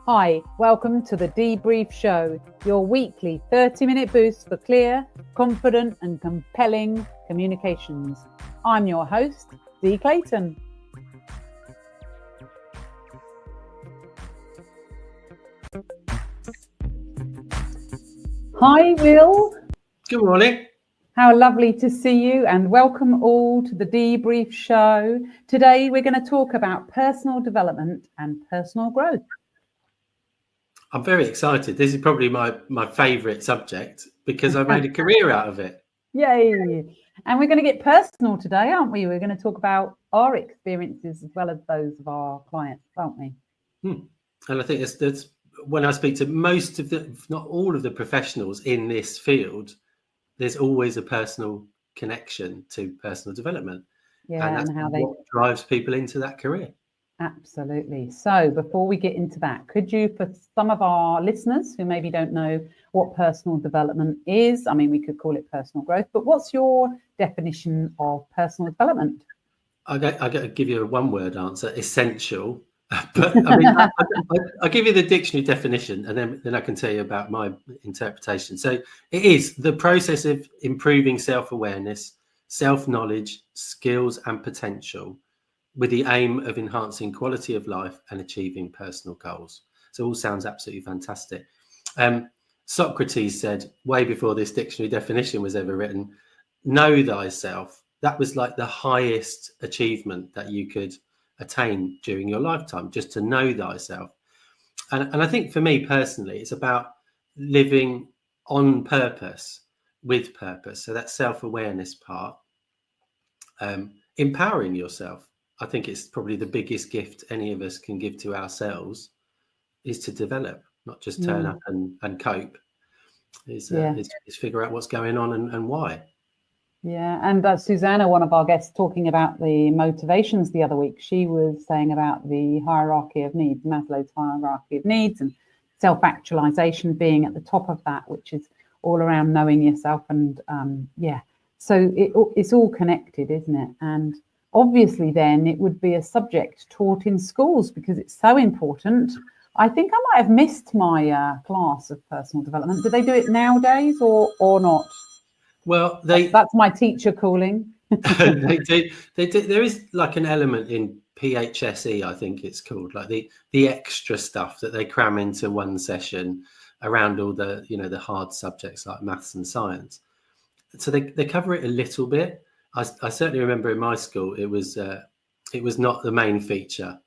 Hi, welcome to the Dee-Brief Show, your weekly 30-minute boost for clear, confident and compelling communications. I'm your host, Dee Clayton. Hi, Will. Good morning. How lovely to see you, and welcome all to the Dee-Brief Show. Today we're going to talk about personal development and personal growth. I'm very excited. This is probably my favourite subject because I made a career out of it. Yay! And we're going to get personal today, aren't we? We're going to talk about our experiences as well as those of our clients, aren't we? And I think that's when I speak to most of the, if not all of the professionals in this field, there's always a personal connection to personal development. Yeah, and that's and how what drives people into that career. Absolutely. So before we get into that, could you, for some of our listeners who maybe don't know what personal development is, I mean, we could call it personal growth, but what's your definition of personal development? I'll give you a one-word answer: essential. But I mean, I'll give you the dictionary definition, and then I can tell you about my interpretation. So it is the process of improving self-awareness, self-knowledge, skills, and potential, with the aim of enhancing quality of life and achieving personal goals. So it all sounds absolutely fantastic. Socrates said, way before this dictionary definition was ever written, know thyself. That was like the highest achievement that you could attain during your lifetime, just to know thyself. And I think for me personally, it's about living on purpose, with purpose. So that self-awareness part, empowering yourself. I think it's probably the biggest gift any of us can give to ourselves, is to develop, not just turn up and cope, is figure out what's going on and why. Yeah, and Susanna, one of our guests, talking about the motivations the other week, she was saying about the hierarchy of needs, Maslow's hierarchy of needs, and self-actualization being at the top of that, which is all around knowing yourself. And so it's all connected, isn't it? And obviously then it would be a subject taught in schools because it's so important. I think I might have missed my class of personal development. Do they do it nowadays or not? Well, that's my teacher calling. They do. There is like an element in PHSE, I think it's called, like the extra stuff that they cram into one session around all the, the hard subjects like maths and science. So they cover it a little bit. I certainly remember in my school it was not the main feature.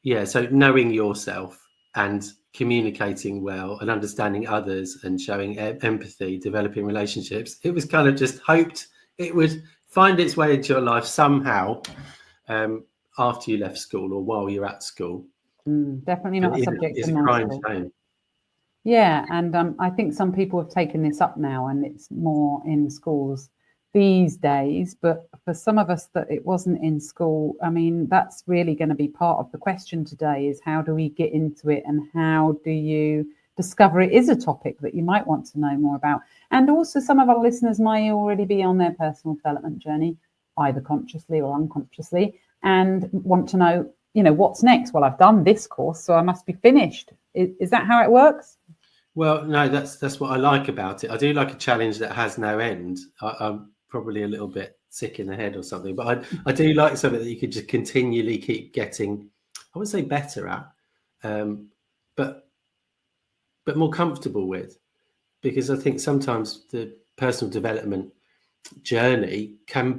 Yeah, so knowing yourself and communicating well and understanding others and showing empathy, developing relationships. It was kind of just hoped it would find its way into your life somehow after you left school or while you're at school. Definitely not a subject in my school. Shame. Yeah, and I think some people have taken this up now and it's more in schools these days, but for some of us that it wasn't in school, I mean, that's really going to be part of the question today, is how do we get into it and how do you discover it is a topic that you might want to know more about. And also some of our listeners may already be on their personal development journey, either consciously or unconsciously, and want to know, what's next? Well, I've done this course, so I must be finished. Is that how it works? Well, no, that's what I like about it. I do like a challenge that has no end. I'm probably a little bit sick in the head or something, but I do like something that you could just continually keep getting, I wouldn't say better at, but more comfortable with, because I think sometimes the personal development journey can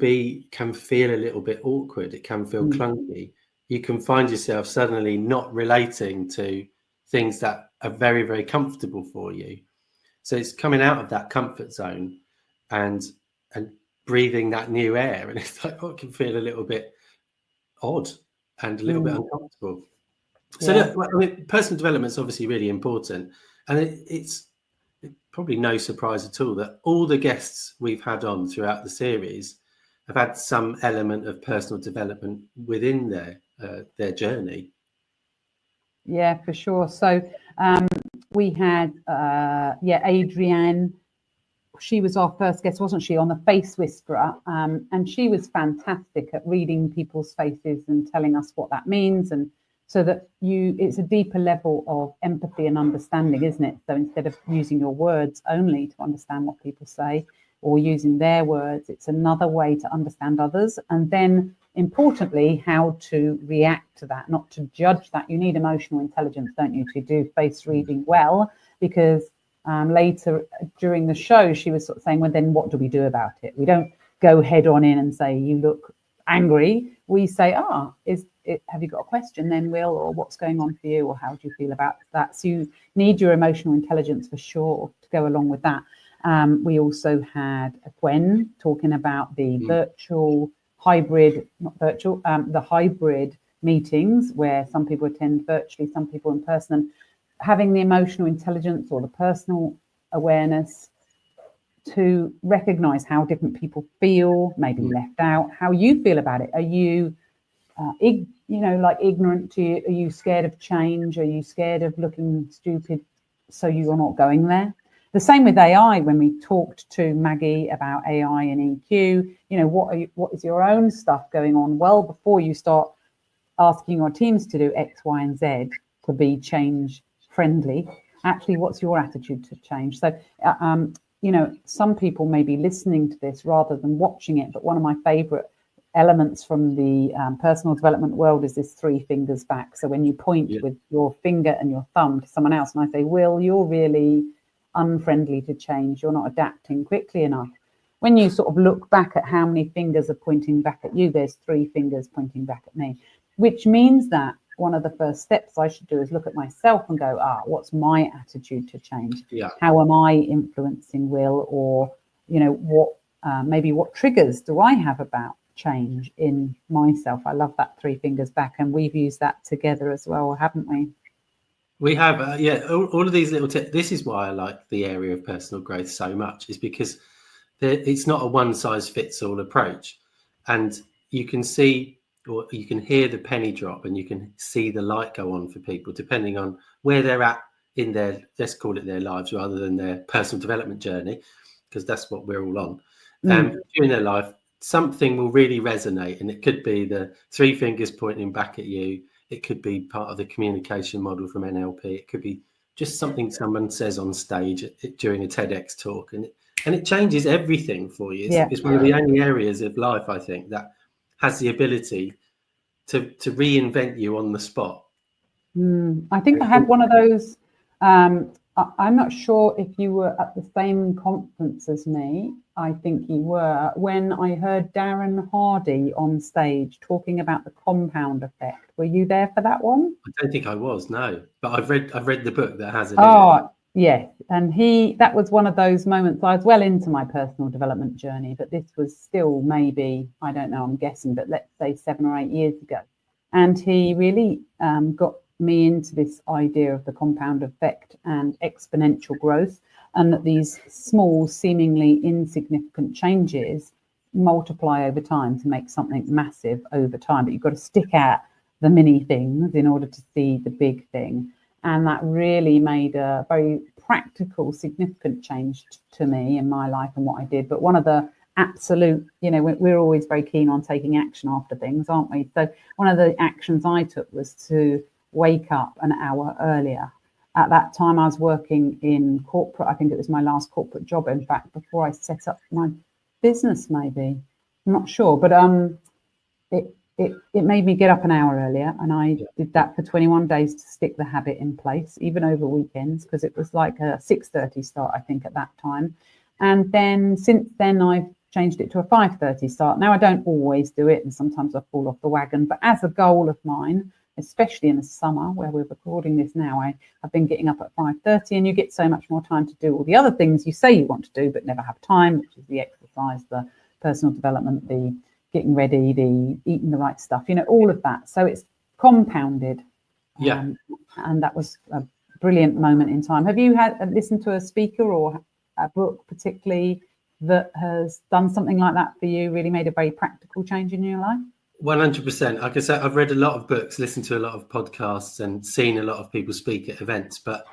feel a little bit awkward. It can feel clunky. You can find yourself suddenly not relating to things that are very, very comfortable for you. So it's coming out of that comfort zone and breathing that new air, and it's like, it can feel a little bit odd and a little bit uncomfortable. So look, I mean, personal development is obviously really important, and it's probably no surprise at all that all the guests we've had on throughout the series have had some element of personal development within their journey. Yeah, for sure. So we had Adrienne. She was our first guest, wasn't she, on the Face Whisperer? And she was fantastic at reading people's faces and telling us what that means and so that it's a deeper level of empathy and understanding, isn't it? So instead of using your words only to understand what people say or using their words, it's another way to understand others. And then importantly, how to react to that, not to judge that. You need emotional intelligence, don't you, to do face reading well, because later during the show, she was sort of saying, well, then what do we do about it? We don't go head on in and say, you look angry. We say, have you got a question then, Will, or what's going on for you, or how do you feel about that? So you need your emotional intelligence for sure to go along with that. We also had Gwen talking about the the hybrid meetings where some people attend virtually, some people in person, and having the emotional intelligence or the personal awareness to recognize how different people feel, maybe left out, how you feel about it. Are you ignorant to you? Are you scared of change? Are you scared of looking stupid so you're not going there? The same with AI. When we talked to Maggie about AI and EQ, what is your own stuff going on well before you start asking your teams to do X, Y, and Z to be change friendly? Actually, what's your attitude to change? So, some people may be listening to this rather than watching it, but one of my favorite elements from the personal development world is this 3 fingers back. So when you point with your finger and your thumb to someone else, and I say, Will, you're really unfriendly to change, you're not adapting quickly enough. When you sort of look back at how many fingers are pointing back at you, there's 3 fingers pointing back at me, which means that one of the first steps I should do is look at myself and go, what's my attitude to change? Yeah. How am I influencing Will? Or, what triggers do I have about change in myself? I love that 3 fingers back, and we've used that together as well, haven't we? We have, all of these little tips. This is why I like the area of personal growth so much, is because it's not a one-size-fits-all approach, and you can see, or you can hear the penny drop, and you can see the light go on for people depending on where they're at in their, let's call it their lives rather than their personal development journey, because that's what we're all on. During their life, something will really resonate, and it could be the 3 fingers pointing back at you. It could be part of the communication model from NLP. It could be just something someone says on stage during a TEDx talk, and it changes everything for you. It's one of the only areas of life, I think, that has the ability to reinvent you on the spot. I think I had one of those. I'm not sure if you were at the same conference as me. I think you were, when I heard Darren Hardy on stage talking about the compound effect. Were you there for that one? I don't think I was, no. But I've read the book that has it in it. Yes. And that was one of those moments. I was well into my personal development journey, but this was still maybe, I don't know, I'm guessing, but let's say 7 or 8 years ago. And he really got me into this idea of the compound effect and exponential growth, and that these small, seemingly insignificant changes multiply over time to make something massive over time. But you've got to stick at the mini things in order to see the big thing. And that really made a very practical, significant change to me in my life and what I did. But one of the absolute, we're always very keen on taking action after things, aren't we? So one of the actions I took was to wake up an hour earlier. At that time, I was working in corporate. I think it was my last corporate job, in fact, before I set up my business, maybe. I'm not sure, but it made me get up an hour earlier, and I did that for 21 days to stick the habit in place, even over weekends, because it was like a 6:30 start, I think, at that time. And then since then, I've changed it to a 5:30 start. Now, I don't always do it, and sometimes I fall off the wagon, but as a goal of mine, especially in the summer where we're recording this now, I've been getting up at 5:30, and you get so much more time to do all the other things you say you want to do but never have time, which is the exercise, the personal development, the getting ready, the eating the right stuff, all of that. So it's compounded. And that was a brilliant moment in time. Have you listened to a speaker or a book particularly that has done something like that for you, really made a very practical change in your life? 100%. Like I said, I've read a lot of books, listened to a lot of podcasts, and seen a lot of people speak at events. But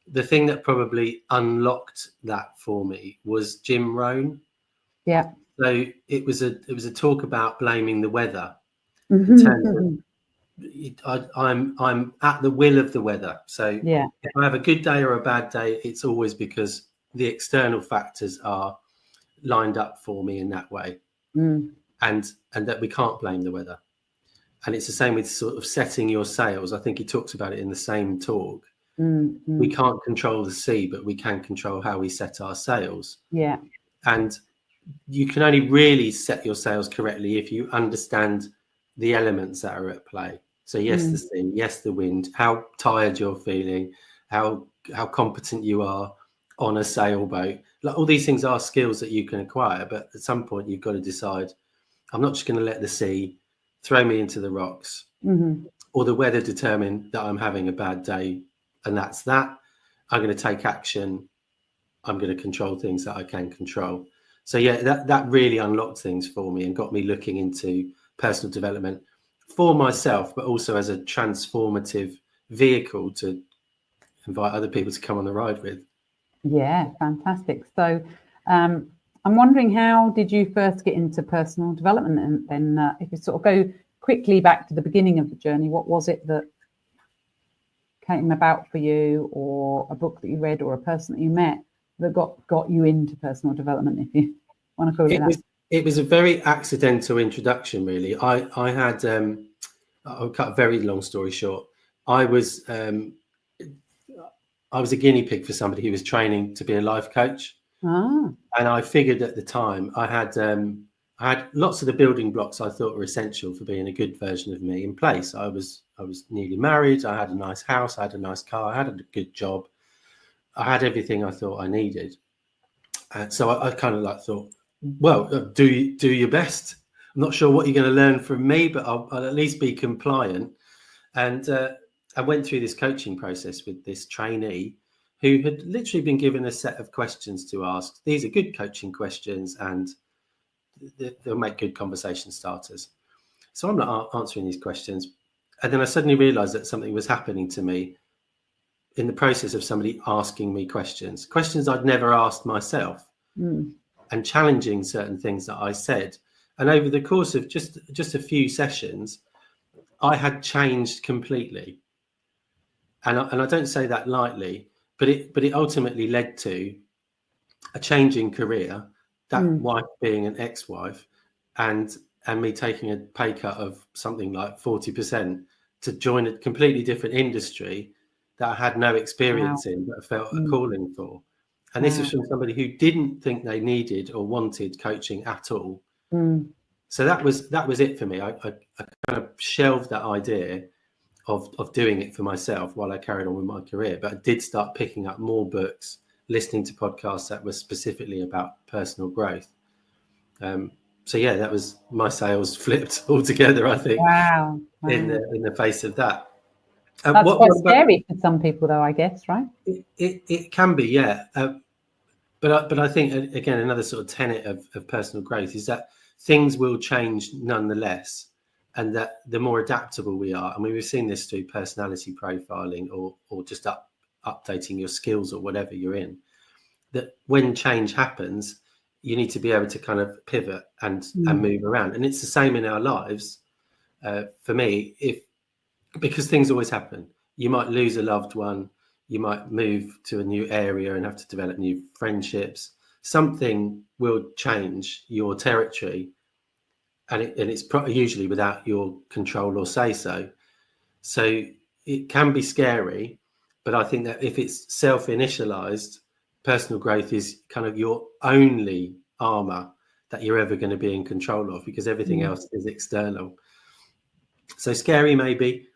the thing that probably unlocked that for me was Jim Rohn. So it was a talk about blaming the weather. I'm at the will of the weather. So Yeah. if I have a good day or a bad day, it's always because the external factors are lined up for me in that way, and that we can't blame the weather. And it's the same with sort of setting your sails. I think he talks about it in the same talk. We can't control the sea, but we can control how we set our sails. Yeah. And you can only really set your sails correctly if you understand the elements that are at play. So yes, the sea, yes, the wind, how tired you're feeling, how competent you are on a sailboat. Like, all these things are skills that you can acquire, but at some point you've got to decide, I'm not just going to let the sea throw me into the rocks, or the weather determine that I'm having a bad day, and that's that. I'm going to take action. I'm going to control things that I can control. So yeah, that really unlocked things for me and got me looking into personal development for myself, but also as a transformative vehicle to invite other people to come on the ride with. Yeah, fantastic. So I'm wondering, how did you first get into personal development? And then if you sort of go quickly back to the beginning of the journey, what was it that came about for you, or a book that you read or a person that you met that got you into personal development, if you want to call it that? It was a very accidental introduction, really. I had, I'll cut a very long story short. I was a guinea pig for somebody who was training to be a life coach. And I figured at the time I had lots of the building blocks I thought were essential for being a good version of me in place. I was newly married. I had a nice house. I had a nice car. I had a good job. I had everything I thought I needed. And so I kind of thought, well, do your best. I'm not sure what you're going to learn from me, but I'll at least be compliant. And I went through this coaching process with this trainee who had literally been given a set of questions to ask. These are good coaching questions, and they'll make good conversation starters. So I'm not answering these questions. And then I suddenly realized that something was happening to me in the process of somebody asking me questions I'd never asked myself, and challenging certain things that I said. And over the course of just a few sessions, I had changed completely. And I don't say that lightly, but it ultimately led to a change in career, that wife being an ex-wife, and me taking a pay cut of something like 40% to join a completely different industry that I had no experience in, but I felt a calling for. And this is from somebody who didn't think they needed or wanted coaching at all. So that was it for me. I kind of shelved that idea of doing it for myself while I carried on with my career. But I did start picking up more books, listening to podcasts that were specifically about personal growth. So yeah, that was my sales flipped altogether, I think. Wow. In the face of that. That's quite scary for some people, though, I guess, right? It can be, yeah. But I think, again, another sort of tenet of personal growth is that things will change nonetheless, and that the more adaptable we are, and we've seen this through personality profiling or just updating your skills or whatever you're in, that when change happens, you need to be able to kind of pivot and move around. And it's the same in our lives. For me, because things always happen. You might lose a loved one. You might move to a new area and have to develop new friendships. Something will change your territory, and it's usually without your control or say so. So it can be scary, but I think that if it's self-initialized, personal growth is kind of your only armor that you're ever going to be in control of, because everything else is external. So scary, maybe.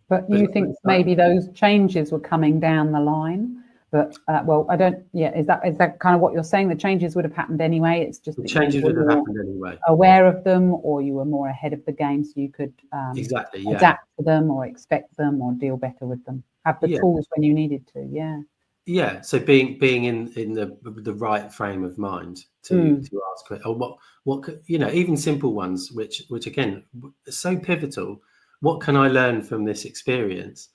But you think maybe those changes were coming down the line? But well, I don't. Yeah, is that kind of what you're saying? The changes would have happened anyway. It's just the changes would have happened anyway. Aware of them, or you were more ahead of the game, so you could adapt to them, or expect them, or deal better with them. Have the tools when you needed to. Yeah. Yeah. So being in the right frame of mind to ask, or what even simple ones, which again are so pivotal. What can I learn from this experience?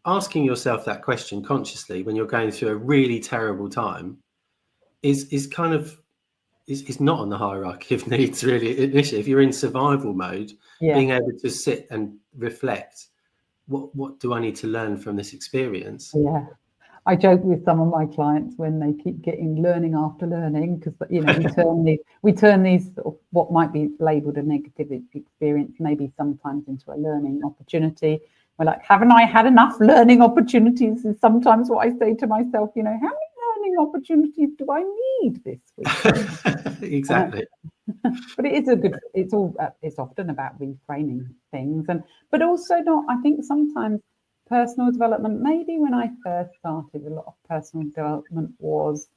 Asking yourself that question consciously when you're going through a really terrible time is kind of, is not on the hierarchy of needs really initially. If you're in survival mode, being able to sit and reflect, what do I need to learn from this experience? Yeah. I joke with some of my clients when they keep getting learning after learning, because we turn these sort of what might be labelled a negative experience maybe sometimes into a learning opportunity. We're like, haven't I had enough learning opportunities? Is sometimes what I say to myself, how many learning opportunities do I need this week? Exactly. But it is it's often about reframing things, but also not. I think sometimes personal development, maybe when I first started, a lot of personal development was,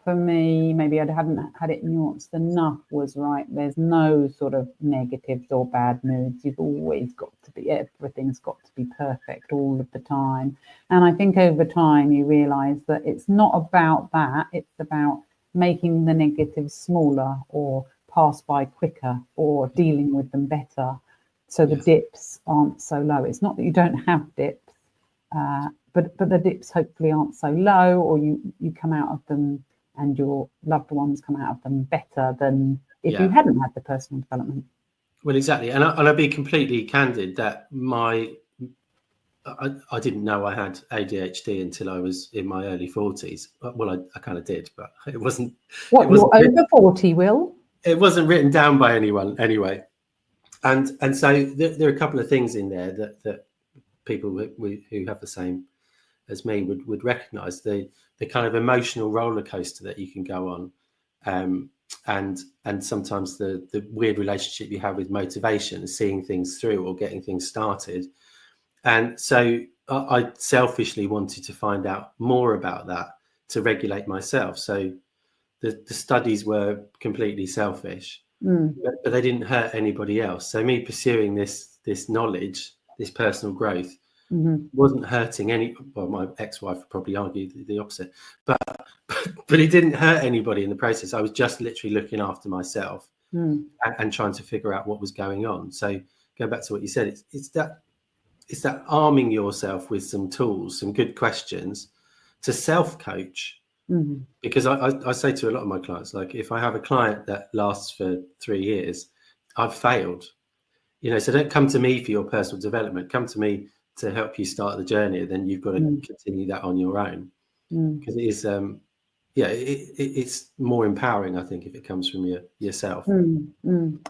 for me, maybe I hadn't had it nuanced enough, was right, there's no sort of negatives or bad moods. You've always got to be, everything's got to be perfect all of the time. And I think over time you realise that it's not about that, it's about making the negatives smaller or pass by quicker or dealing with them better, so the dips aren't so low. It's not that you don't have dips, but the dips hopefully aren't so low, or you come out of them and your loved ones come out of them better than if you hadn't had the personal development. Well, exactly. And I'll be completely candid that I didn't know I had ADHD until I was in my early 40s. Well, I kind of did, but it wasn't. What, you're over 40, Will? It wasn't written down by anyone anyway. And so there are a couple of things in there that people who have the same as me would recognise, the kind of emotional roller coaster that you can go on, and sometimes the weird relationship you have with motivation, seeing things through or getting things started. And so I selfishly wanted to find out more about that to regulate myself. So the studies were completely selfish, but they didn't hurt anybody else. So me pursuing this knowledge, this personal growth, wasn't hurting any. Well, my ex-wife would probably argue the opposite, but it didn't hurt anybody in the process. I was just literally looking after myself and trying to figure out what was going on. So go back to what you said. It's that arming yourself with some tools, some good questions to self-coach. Because I say to a lot of my clients, like, if I have a client that lasts for 3 years, I've failed. So don't come to me for your personal development. Come to me to help you start the journey, and then you've got to continue that on your own. Because it is, it's more empowering, I think, if it comes from yourself.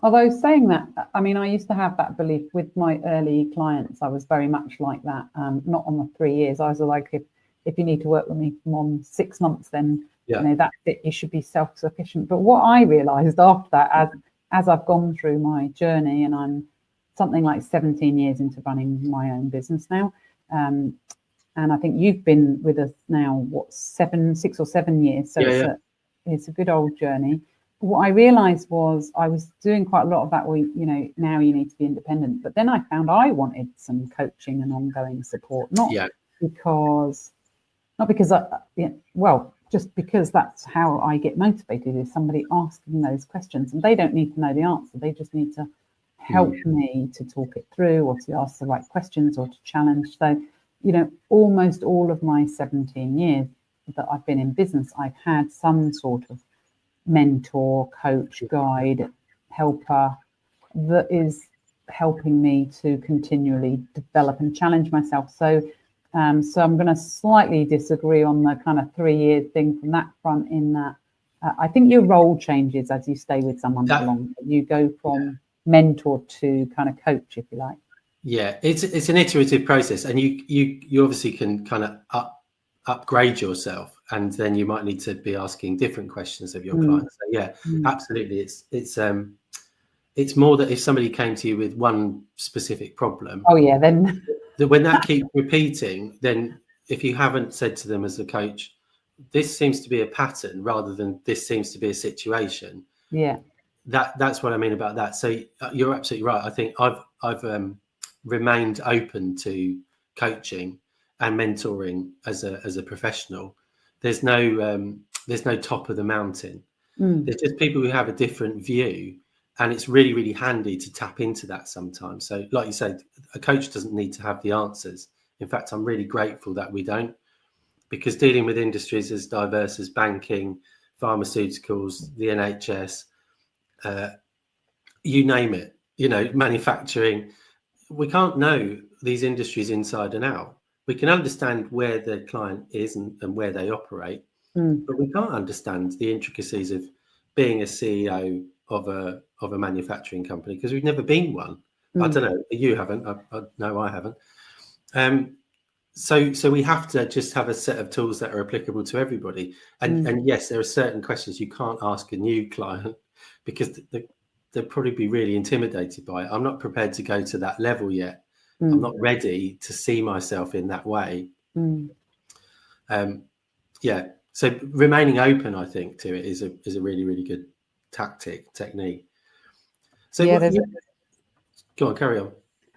Although saying that, I mean, I used to have that belief with my early clients. I was very much like that. Not on the 3 years. I was like, if you need to work with me for more than 6 months, then that's it. You should be self-sufficient. But what I realised after that, as I've gone through my journey, and I'm something like 17 years into running my own business now, and I think you've been with us now, 6 or 7 years. So it's a good old journey. What I realised was I was doing quite a lot of that. Now you need to be independent. But then I found I wanted some coaching and ongoing support, just because that's how I get motivated, is somebody asking those questions, and they don't need to know the answer. They just need to help me to talk it through, or to ask the right questions, or to challenge. So, almost all of my 17 years that I've been in business, I've had some sort of mentor, coach, guide, helper that is helping me to continually develop and challenge myself. So I'm going to slightly disagree on the kind of 3 year thing from that front, in that I think your role changes as you stay with someone for longer. You go from mentor to kind of coach, if you like. Yeah, it's an iterative process, and you obviously can kind of upgrade yourself, and then you might need to be asking different questions of your clients. So absolutely, it's more that if somebody came to you with one specific problem, then when that keeps repeating, then if you haven't said to them as a coach, this seems to be a pattern rather than this seems to be a situation. That's what I mean about that. So you're absolutely right. I think I've remained open to coaching and mentoring as a professional. There's no top of the mountain. There's just people who have a different view, and it's really, really handy to tap into that sometimes. So like you said, a coach doesn't need to have the answers. In fact, I'm really grateful that we don't, because dealing with industries as diverse as banking, pharmaceuticals, the NHS, you name it, manufacturing. We can't know these industries inside and out. We can understand where the client is and where they operate, but we can't understand the intricacies of being a CEO of a manufacturing company because we've never been one. I don't know, you haven't. No, I haven't. So we have to just have a set of tools that are applicable to everybody. And yes, there are certain questions you can't ask a new client because they'll probably be really intimidated by it. I'm not prepared to go to that level yet. I'm not ready to see myself in that way. So remaining open, I think, to it is a really, really good technique. So go on, carry on.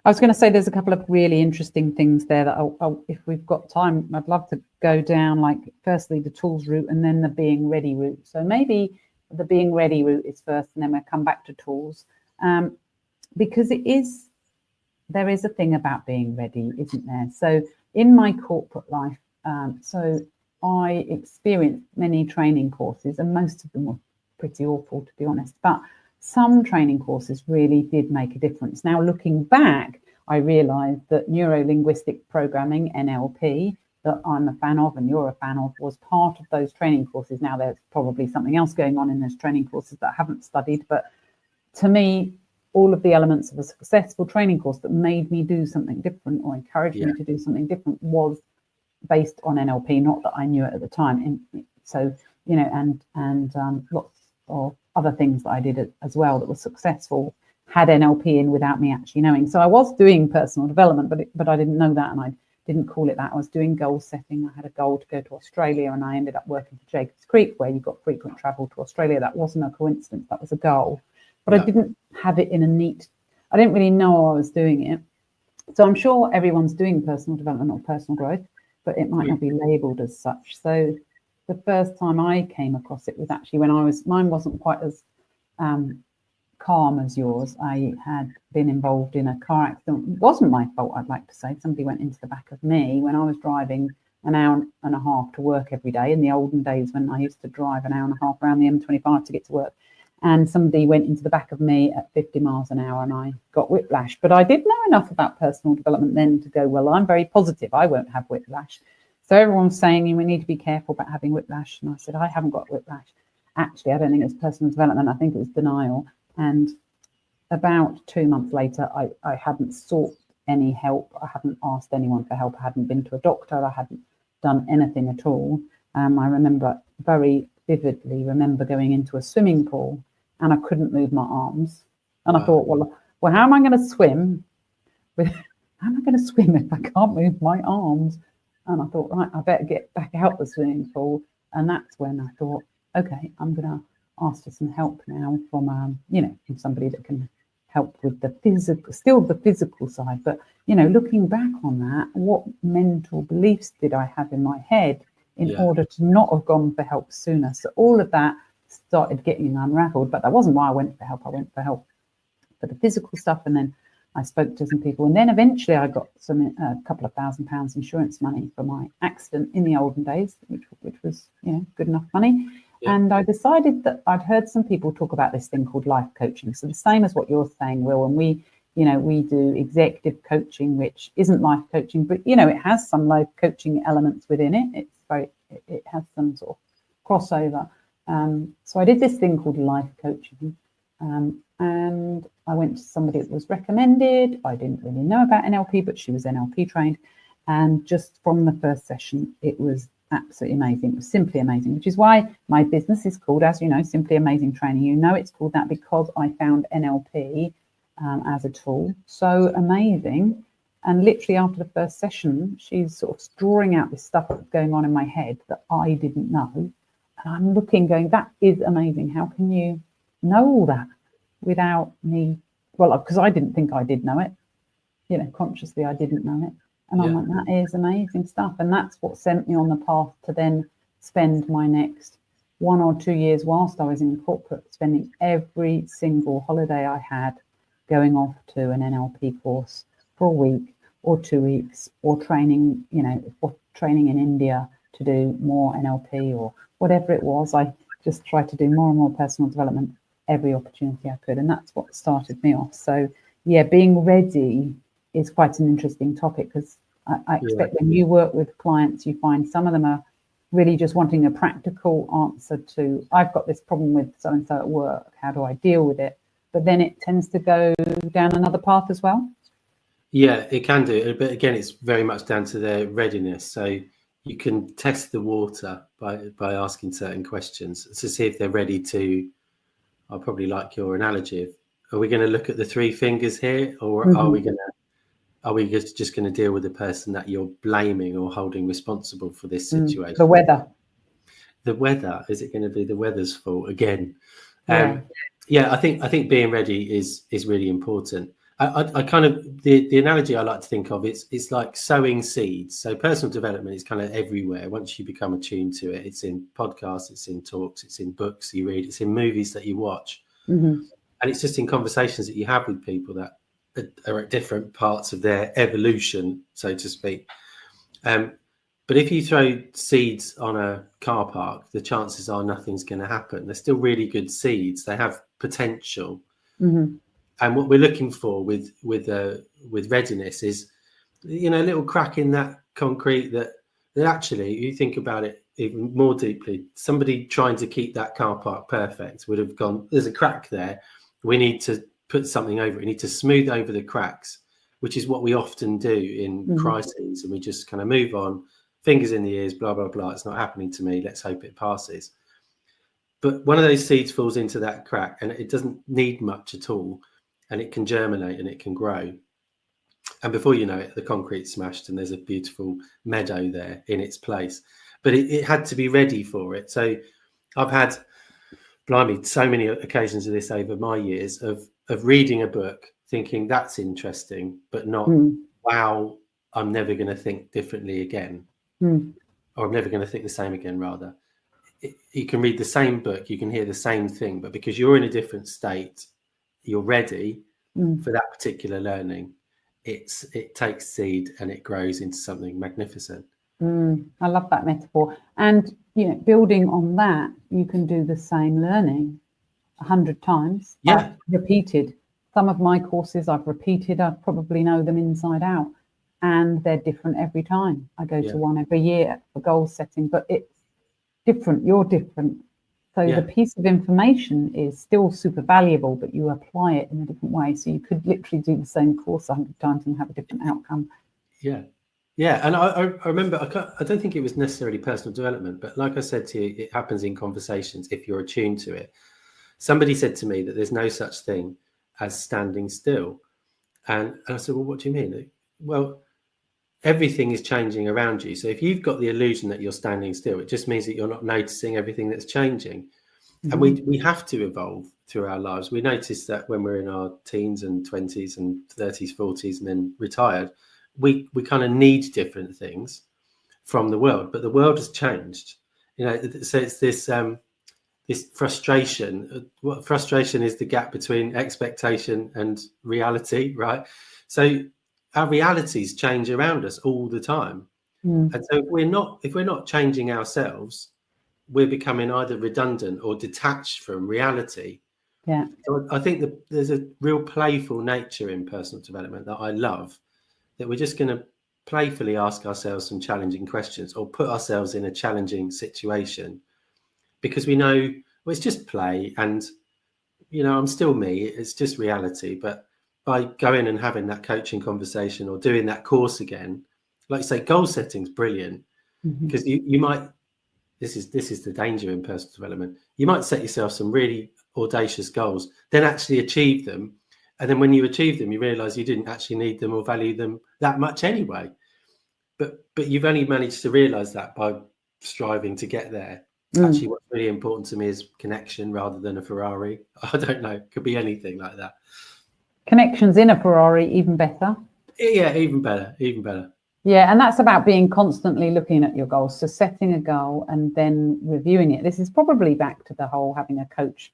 I was going to say there's a couple of really interesting things there that if we've got time, I'd love to go down, like firstly the tools route and then the being ready route. So maybe the being ready route is first and then we'll come back to tools, because there is a thing about being ready, isn't there? So in my corporate life, so I experienced many training courses and most of them were pretty awful, to be honest, but some training courses really did make a difference. Now, looking back, I realized that neuro-linguistic programming, NLP, that I'm a fan of and you're a fan of, was part of those training courses. Now, there's probably something else going on in those training courses that I haven't studied, but to me, all of the elements of a successful training course that made me do something different or encouraged me to do something different was based on NLP, not that I knew it at the time. So, and lots of other things that I did as well that were successful had NLP in without me actually knowing. So I was doing personal development, but I didn't know that, and I didn't call it that. I was doing goal setting. I had a goal to go to Australia, and I ended up working for Jacobs Creek, where you've got frequent travel to Australia. That wasn't a coincidence. That was a goal. But I didn't have it in I didn't really know I was doing it. So I'm sure everyone's doing personal development or personal growth, but it might not be labeled as such. So the first time I came across it was actually when mine wasn't quite as calm as yours. I had been involved in a car accident. It wasn't my fault, I'd like to say. Somebody went into the back of me when I was driving an hour and a half to work every day in the olden days when I used to drive an hour and a half around the M25 to get to work. And somebody went into the back of me at 50 miles an hour and I got whiplash. But I did know enough about personal development then to go, well, I'm very positive I won't have whiplash. So everyone's saying we need to be careful about having whiplash. And I said, I haven't got whiplash. Actually, I don't think it was personal development. I think it was denial. And about 2 months later, I hadn't sought any help. I hadn't asked anyone for help. I hadn't been to a doctor. I hadn't done anything at all. I remember very vividly going into a swimming pool and I couldn't move my arms. And I thought, well, how am I going to swim? How am I going to swim if I can't move my arms? And I thought, right, I better get back out the swimming pool. And that's when I thought, okay, I'm going to ask for some help now from, from somebody that can help with the physical side. But, looking back on that, what mental beliefs did I have in my head in order to not have gone for help sooner? So all of that started getting unraveled. But that wasn't why I went for help. I went for help for the physical stuff. And then I spoke to some people, and then eventually I got a couple of £1,000 insurance money for my accident in the olden days, which was good enough money. Yeah. And I decided that I'd heard some people talk about this thing called life coaching. So the same as what you're saying, Will, and we do executive coaching, which isn't life coaching, but it has some life coaching elements within it. It has some sort of crossover. So I did this thing called life coaching. And I went to somebody that was recommended. I didn't really know about NLP, but she was NLP trained. And just from the first session, it was absolutely amazing. It was simply amazing, which is why my business is called, as you know, Simply Amazing Training. It's called that because I found NLP as a tool so amazing. And literally after the first session, she's sort of drawing out this stuff that's going on in my head that I didn't know. And I'm looking, going, that is amazing. How can you know all that without me? Well, because I didn't think I did know it. Consciously I didn't know it. And I'm like, that is amazing stuff. And that's what sent me on the path to then spend my next 1 or 2 years whilst I was in corporate, spending every single holiday I had going off to an NLP course for a week or 2 weeks, or training, or training in India to do more NLP or whatever it was. I just try to do more and more personal development every opportunity I could. And that's what started me off. So yeah, being ready is quite an interesting topic, because I expect when you work with clients, you find some of them are really just wanting a practical answer to, I've got this problem with so-and-so at work, how do I deal with it? But then it tends to go down another path as well. Yeah, it can do. But again, it's very much down to their readiness. So you can test the water by asking certain questions to see if they're ready to, I'll probably like your analogy of, are we going to look at the three fingers here, or are we just going to deal with the person that you're blaming or holding responsible for this situation? The weather. The weather, is it going to be the weather's fault again? Yeah, I think being ready is really important. I kind of, the analogy I like to think of, it's like sowing seeds. So personal development is kind of everywhere. Once you become attuned to it, it's in podcasts, it's in talks, it's in books you read, it's in movies that you watch, and it's just in conversations that you have with people that are at different parts of their evolution, so to speak. But if you throw seeds on a car park, the chances are nothing's going to happen. They're still really good seeds. They have potential. And what we're looking for with readiness is, a little crack in that concrete that actually, you think about it even more deeply, somebody trying to keep that car park perfect would have gone, there's a crack there. We need to put something over it. We need to smooth over the cracks, which is what we often do in crises. And we just kind of move on, fingers in the ears, blah, blah, blah. It's not happening to me. Let's hope it passes. But one of those seeds falls into that crack, and it doesn't need much at all. And it can germinate and it can grow. And before you know it, the concrete's smashed and there's a beautiful meadow there in its place. But it had to be ready for it. So I've had, blimey, so many occasions of this over my years of reading a book, thinking that's interesting, but not, wow, I'm never going to think differently again. Or I'm never going to think the same again, rather. You can read the same book, you can hear the same thing, but because you're in a different state, you're ready for that particular learning. It takes seed and it grows into something magnificent. I love that metaphor. And building on that, you can do the same learning 100 times. Yeah, I've repeated some of my courses. I've repeated. I probably know them inside out, and they're different every time. I go to one every year for goal setting, but it's different. You're different. So the piece of information is still super valuable, but you apply it in a different way. So you could literally do the same course 100 times and have a different outcome. Yeah. And I remember, I don't think it was necessarily personal development, but like I said to you, it happens in conversations if you're attuned to it. Somebody said to me that there's no such thing as standing still. And I said, well, what do you mean? Well, everything is changing around you. So if you've got the illusion that you're standing still, it just means that you're not noticing everything that's changing. And we have to evolve through our lives. We notice that when we're in our teens and 20s and 30s, 40s, and then retired, we kind of need different things from the world, but the world has changed. So it's this frustration. What frustration is the gap between expectation and reality, right? So our realities change around us all the time. And so if we're not changing ourselves, we're becoming either redundant or detached from reality. Yeah. So I think that there's a real playful nature in personal development that I love, that we're just going to playfully ask ourselves some challenging questions or put ourselves in a challenging situation, because we know, well, it's just play and, I'm still me, it's just reality. But by going and having that coaching conversation or doing that course again, like you say, goal setting's brilliant, because you might, this is the danger in personal development. You might set yourself some really audacious goals, then actually achieve them. And then when you achieve them, you realize you didn't actually need them or value them that much anyway. But you've only managed to realize that by striving to get there. Actually, what's really important to me is connection rather than a Ferrari. I don't know. It could be anything like that. Connections in a Ferrari, even better. Yeah, even better. Yeah, and that's about being constantly looking at your goals. So setting a goal and then reviewing it. This is probably back to the whole having a coach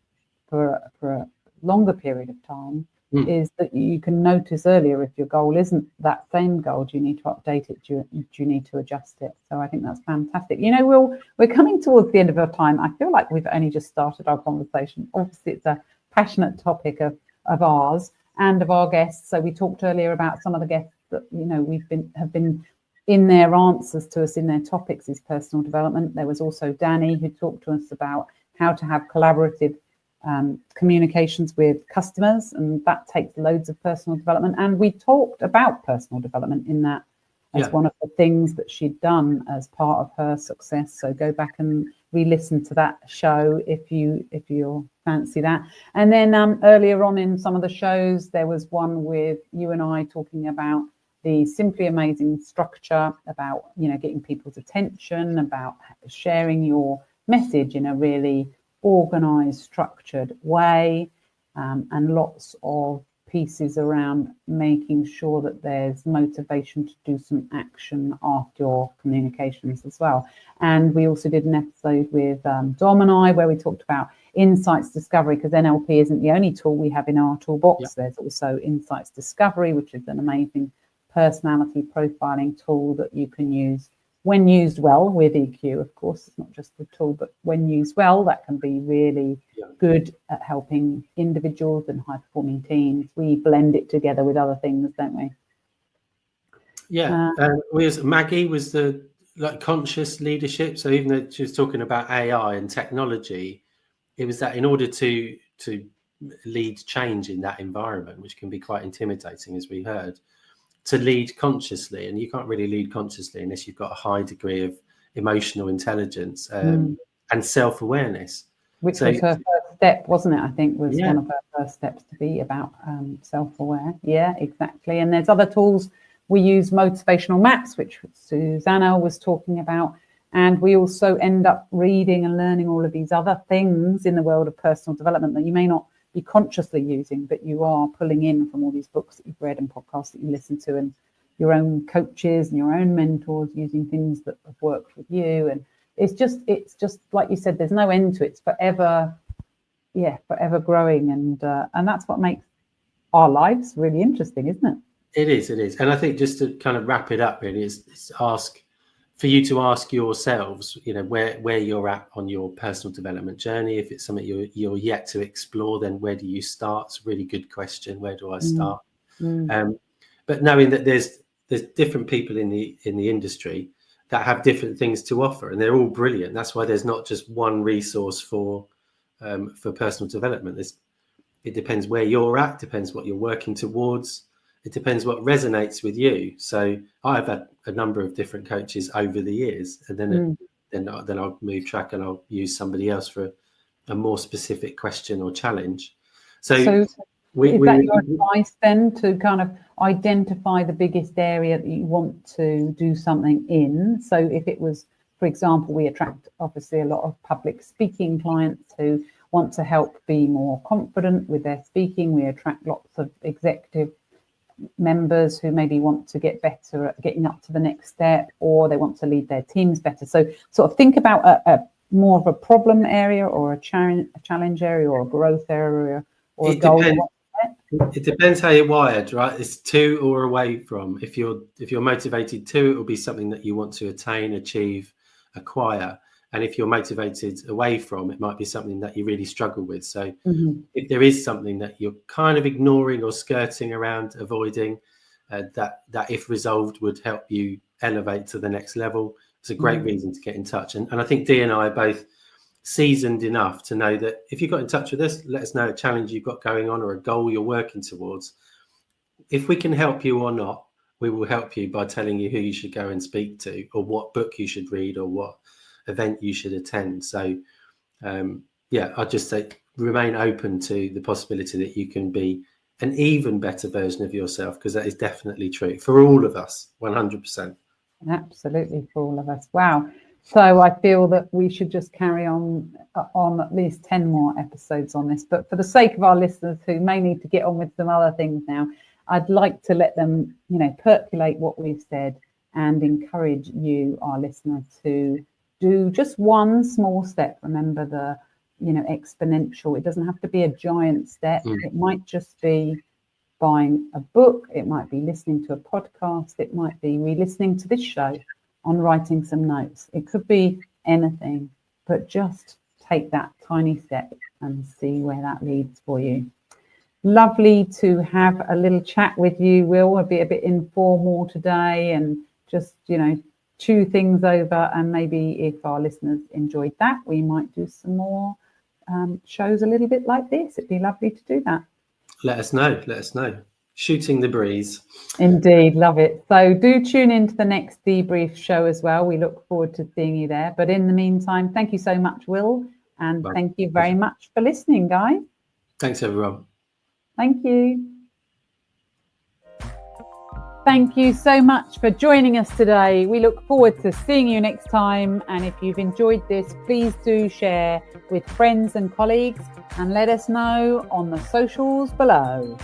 for a longer period of time. is that you can notice earlier if your goal isn't that same goal. Do you need to update it? Do you need to adjust it? So I think that's fantastic. You know, we're coming towards the end of our time. I feel like we've only just started our conversation. Obviously, it's a passionate topic of ours and of our guests. So we talked earlier about some of the guests that, you know, have been in their answers to us in their topics is personal development. There was also Danny who talked to us about how to have collaborative communications with customers, and that takes loads of personal development. And we talked about personal development in that as one of the things that she'd done as part of her success. So go back and re-listen to that show if you fancy that. And then earlier on in some of the shows, there was one with you and I talking about the Simply Amazing structure, about, you know, getting people's attention, about sharing your message in a really organized, structured way, and lots of pieces around making sure that there's motivation to do some action after your communications as well. And we also did an episode with Dom and I where we talked about insights discovery, because NLP isn't the only tool we have in our toolbox. There's also insights discovery, which is an amazing personality profiling tool that you can use when used well with EQ. Of course, it's not just the tool, but when used well, that can be really good at helping individuals and high performing teams. We blend it together with other things, don't we? Maggie was the conscious leadership. So even though she was talking about AI and technology, it was that in order to lead change in that environment, which can be quite intimidating, as we heard, to lead consciously. And you can't really lead consciously unless you've got a high degree of emotional intelligence and self-awareness. Which was her first step, wasn't it? I think was one of her first steps, to be about self-aware. Yeah, exactly. And there's other tools. We use motivational maps, which Susanna was talking about. And we also end up reading and learning all of these other things in the world of personal development that you may not be consciously using, but you are pulling in from all these books that you've read and podcasts that you listen to, and your own coaches and your own mentors using things that have worked with you. And it's just like you said, there's no end to it. It's forever growing, and that's what makes our lives really interesting, isn't it? It is. And I think just to kind of wrap it up, really, is for you to ask yourselves, you know, where you're at on your personal development journey. If it's something you're yet to explore, then where do you start? It's a really good question. Where do I start? But knowing that there's different people in the industry that have different things to offer, and they're all brilliant. That's why there's not just one resource for personal development. It depends where you're at, depends what you're working towards. It depends what resonates with you. So I've had a number of different coaches over the years, and then I'll move track and I'll use somebody else for a more specific question or challenge. So is that your advice then, to kind of identify the biggest area that you want to do something in? So if it was, for example, we attract obviously a lot of public speaking clients who want to help be more confident with their speaking. We attract lots of executive members who maybe want to get better at getting up to the next step, or they want to lead their teams better. So sort of think about a more of a problem area, or a challenge area, or a growth area, or a goal. It depends how you're wired, right? It's to or away from. If you're motivated to, it will be something that you want to attain, achieve, acquire. And if you're motivated away from, it might be something that you really struggle with. So if there is something that you're kind of ignoring or skirting around, avoiding, that if resolved would help you elevate to the next level, it's a great reason to get in touch. And I think Dee and I are both seasoned enough to know that if you got in touch with us, let us know a challenge you've got going on or a goal you're working towards. If we can help you or not, we will help you by telling you who you should go and speak to, or what book you should read, or what event you should attend. So I'd just say remain open to the possibility that you can be an even better version of yourself, because that is definitely true for all of us, 100%. Absolutely, for all of us. Wow. So I feel that we should just carry on at least 10 more episodes on this. But for the sake of our listeners who may need to get on with some other things now, I'd like to let them, you know, percolate what we've said, and encourage you, our listener, to do just one small step. Remember the, you know, exponential. It doesn't have to be a giant step. It might just be buying a book, it might be listening to a podcast, it might be re-listening to this show on writing some notes. It could be anything, but just take that tiny step and see where that leads for you. Lovely to have a little chat with you, Will. We'll be a bit informal today and just, chew things over, and maybe if our listeners enjoyed that, we might do some more shows a little bit like this. It'd be lovely to do that. Let us know. Shooting the breeze. Indeed, love it. So do tune into the next Dee-Brief show as well. We look forward to seeing you there. But in the meantime, thank you so much, Will. And thank you very much for listening, guys. Thanks, everyone. Thank you. Thank you so much for joining us today. We look forward to seeing you next time. And if you've enjoyed this, please do share with friends and colleagues and let us know on the socials below.